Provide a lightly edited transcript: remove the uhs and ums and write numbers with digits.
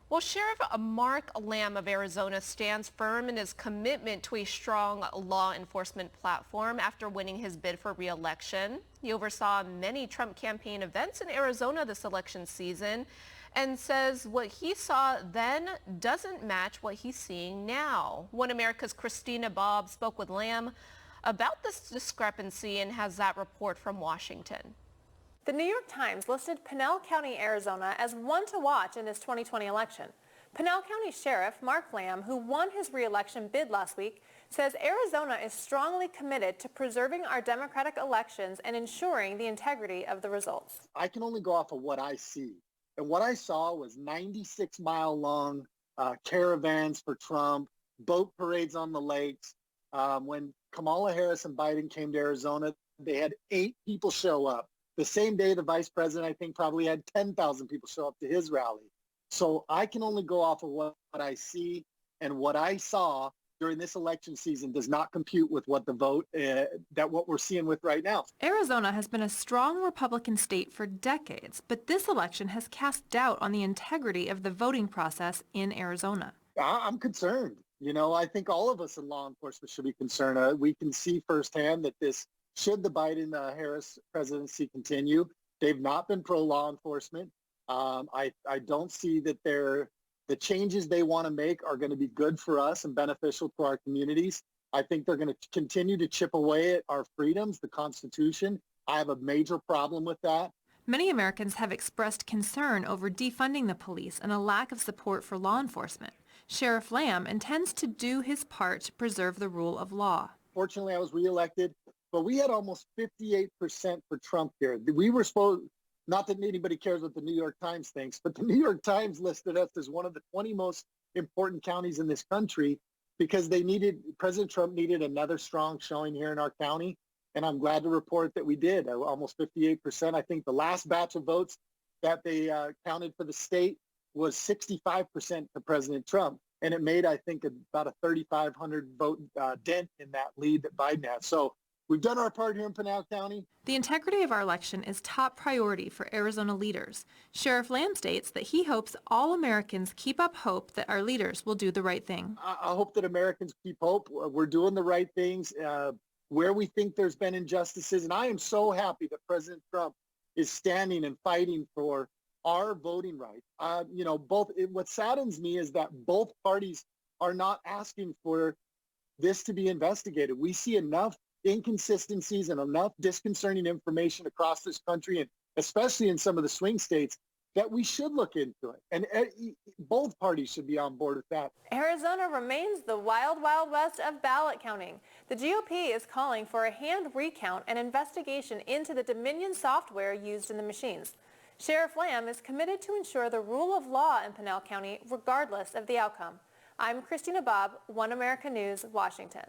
Well, Sheriff Mark Lamb of Arizona stands firm in his commitment to a strong law enforcement platform after winning his bid for re-election. He oversaw many Trump campaign events in Arizona this election season and says what he saw then doesn't match what he's seeing now. One America's Christina Bobb spoke with Lamb about this discrepancy and has that report from Washington. The New York Times listed Pinal County, Arizona as one to watch in this 2020 election. Pinal County Sheriff Mark Lamb, who won his re-election bid last week, says Arizona is strongly committed to preserving our democratic elections and ensuring the integrity of the results. I can only go off of what I see. And what I saw was 96-mile-long caravans for Trump, boat parades on the lakes. When Kamala Harris and Biden came to Arizona, they had 8 people show up. The same day, the vice president, I think, probably had 10,000 people show up to his rally. So I can only go off of what I see, and what I saw during this election season does not compute with what the vote, what we're seeing with right now. Arizona has been a strong Republican state for decades, but this election has cast doubt on the integrity of the voting process in Arizona. I'm concerned. You know, I think all of us in law enforcement should be concerned. We can see firsthand that should the Biden-Harris presidency continue, they've not been pro-law enforcement. I don't see that the changes they want to make are going to be good for us and beneficial to our communities. I think they're going to continue to chip away at our freedoms, the Constitution. I have a major problem with that. Many Americans have expressed concern over defunding the police and a lack of support for law enforcement. Sheriff Lamb intends to do his part to preserve the rule of law. Fortunately, I was reelected, but we had almost 58% for Trump here. We were supposed, not that anybody cares what the New York Times thinks, but the New York Times listed us as one of the 20 most important counties in this country because President Trump needed another strong showing here in our county. And I'm glad to report that we did, almost 58%. I think the last batch of votes that they counted for the state was 65% to President Trump. And it made, I think, about a 3,500 vote dent in that lead that Biden had. So we've done our part here in Pinal County. The integrity of our election is top priority for Arizona leaders. Sheriff Lamb states that he hopes all Americans keep up hope that our leaders will do the right thing. I hope that Americans keep hope. We're doing the right things where we think there's been injustices. And I am so happy that President Trump is standing and fighting for our voting rights. What saddens me is that both parties are not asking for this to be investigated. We see enough inconsistencies and enough disconcerting information across this country, and especially in some of the swing states, that we should look into it. And both parties should be on board with that. Arizona remains the wild, wild west of ballot counting. The GOP is calling for a hand recount and investigation into the Dominion software used in the machines. Sheriff Lamb is committed to ensure the rule of law in Pinal County regardless of the outcome. I'm Christina Bobb, One America News, Washington.